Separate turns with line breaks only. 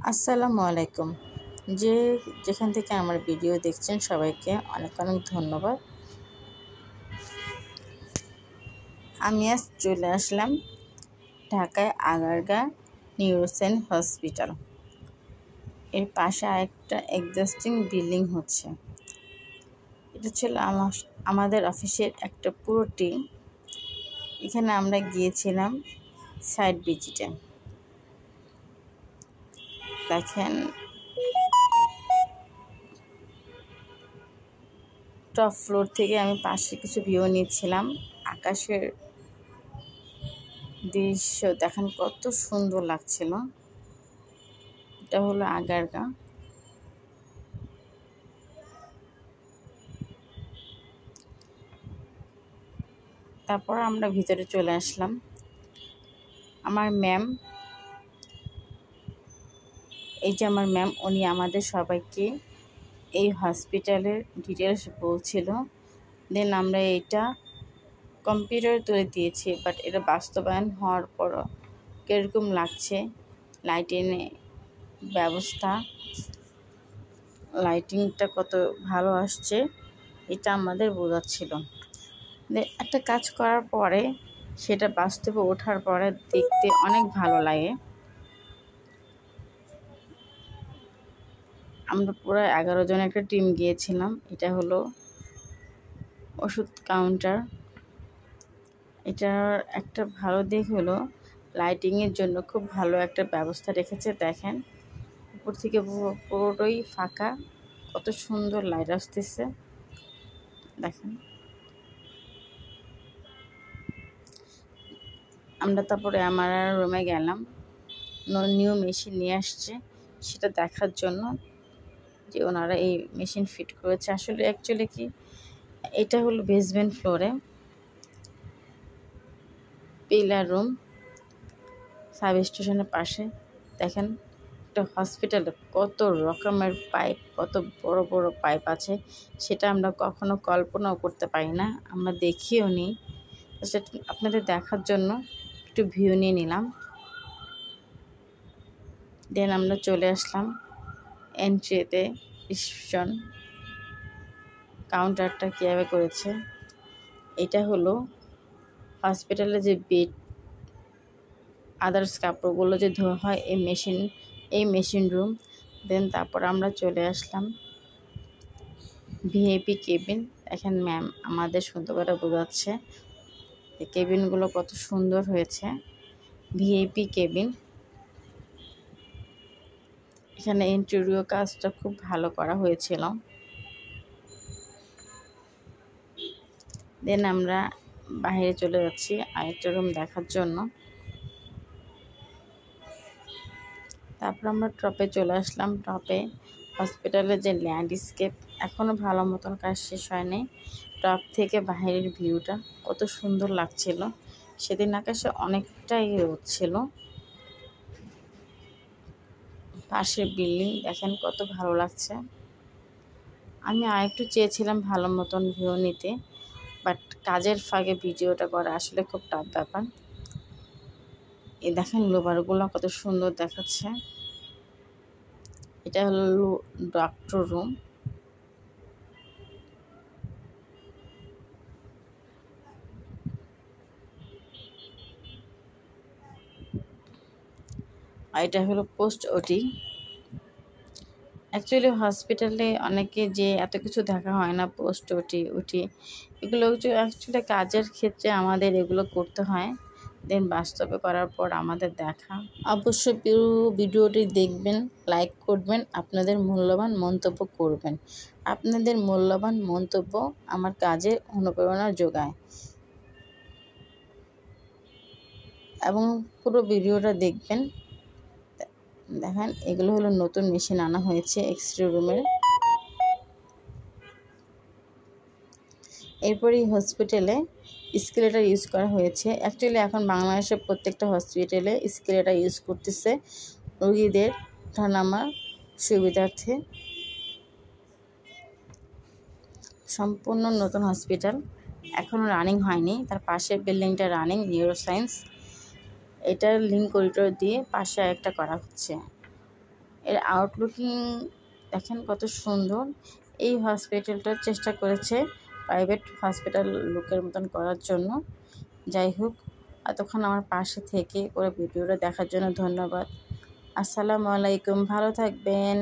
আসসালামু আলাইকুম। যেখান থেকে আমার ভিডিও দেখছেন সবাইকে অনেক অনেক ধন্যবাদ। আমি আজ চলে আসলাম ঢাকায় আগারগাঁ নিউরোসাইন্স হসপিটাল। এর পাশে আরেকটা এক্সিস্টিং বিল্ডিং হচ্ছে। এটা ছিল আমাদের অফিসের একটা পুরো টিম। এখানে আমরা গিয়েছিলাম সাইট ভিজিটে। দেখেন টপ ফ্লোর থেকে আমি পাশে কিছু ভিউ নিচ্ছিলাম। আকাশের দৃশ্য দেখেন কত সুন্দর লাগছিল। এটা হলো আগারগাঁ। তারপর আমরা ভিতরে চলে আসলাম। আমার ম্যাম উনি আমাদের সবাইকে এই হসপিটালের ডিটেলস বলছিল। দেন আমরা এটা কম্পিউটারে তুলে দিয়েছি, বাট এটা বাস্তবায়ন হওয়ার পর কীরকম লাগছে, লাইটিংটা কত ভালো আসছে এটা আমাদের বোঝাচ্ছিল। একটা কাজ করার পরে সেটা বাস্তবে ওঠার পরে দেখতে অনেক ভালো লাগে। আমরা পুরো 11 জন একটা টিম গিয়েছিলাম। এটা হলো ওষুধ কাউন্টার। এটার একটা ভালো দিক হলো লাইটিংয়ের জন্য খুব ভালো একটা ব্যবস্থা রেখেছে। দেখেন উপর থেকে পুরোটাই ফাঁকা, কত সুন্দর লাইট আসতেছে দেখেন। আমরা তারপরে আমার রুমে গেলাম। নিউ মেশিন নিয়ে আসছে সেটা দেখার জন্য যে ওনারা এই মেশিন ফিট করেছে। আসলে অ্যাকচুয়ালি কি, এটা হলো বেসমেন্ট ফ্লোরে পিলার রুম, সাব স্টেশনের পাশে। দেখেন একটা হসপিটালে কত রকমের পাইপ, কত বড় বড় পাইপ আছে সেটা আমরা কখনো কল্পনাও করতে পারি না, আমরা দেখিও নি। সেটা আপনাদের দেখার জন্য একটু ভিউ নিয়ে নিলাম। দেন আমরা চলে আসলাম এন্ট্রিতে। রিসেপশন কাউন্টারটা কীভাবে করেছে, এটা হলো হসপিটালে যে বেড আদার্স কাপড়গুলো যে ধোয়া হয় এই মেশিন রুম। দেন তারপর আমরা চলে আসলাম ভিআইপি কেবিন। এখন ম্যাম আমাদের সুন্দর করে বোঝাচ্ছে এই কেবিনগুলো কত সুন্দর হয়েছে। ভিআইপি কেবিন, এখানে ইন্টেরিয়র কাজটা খুব ভালো করা হয়েছিল। দেন আমরা বাইরে চলে যাচ্ছি আরেকটা রুম দেখার জন্য। তারপর আমরা টপে চলে আসলাম। টপে হসপিটালের যে ল্যান্ডস্কেপ এখনও ভালো মতন কাজ শেষ হয়নি। টপ থেকে বাইরের ভিউটা কত সুন্দর লাগছিল। সেদিন আকাশে অনেকটাই রোদ ছিল। পাশের বিল্ডিং দেখেন কত ভালো লাগছে। আমি আরেকটু চেয়েছিলাম ভালো মতন ভিউ নিতে, বাট কাজের ফাঁকে ভিডিওটা করা আসলে খুব টাফ ব্যাপার। এই দেখেন লোবারগুলো কত সুন্দর দেখাচ্ছে। এটা হলো ডক্টর রুম। আর এটা হলো পোস্ট ওটি। অ্যাকচুয়ালি হসপিটালে অনেকে যে এত কিছু দেখা হয় না, পোস্ট ওটি এগুলো অ্যাকচুয়ালি কাজের ক্ষেত্রে আমাদের এগুলো করতে হয়। দেন বাস্তবে করার পর আমাদের দেখা। অবশ্যই পুরো ভিডিওটি দেখবেন, লাইক করবেন, আপনাদের মূল্যবান মন্তব্য করবেন। আপনাদের মূল্যবান মন্তব্য আমার কাজে অনুপ্রেরণা যোগায়। এবং পুরো ভিডিওটা দেখবেন। দেখেন এগুলো হলো নতুন মেশিন আনা হয়েছে এক্সরে রুমের। এরপরই হসপিটালে স্কেলেটর ইউজ করা হয়েছে। অ্যাকচুয়ালি এখন বাংলাদেশের প্রত্যেকটা হসপিটালে স্কেলেটর ইউজ করতেছে রোগীদের ওঠানামার সুবিধার্থে। সম্পূর্ণ নতুন হসপিটাল, এখনও রানিং হয়নি। তার পাশের বিল্ডিংটা রানিং, নিউরোসায়েন্স। এটার লিঙ্ক করিডোর দিয়ে পাশে একটা করা হচ্ছে। এর আউটলুকিং দেখেন কত সুন্দর। এই হসপিটালটা চেষ্টা করেছে প্রাইভেট হসপিটাল লুকের মতন করার জন্য। যাই হোক, এতক্ষণ আমার পাশে থেকে পুরো ভিডিওটা দেখার জন্য ধন্যবাদ। আসসালামু আলাইকুম, ভালো থাকবেন।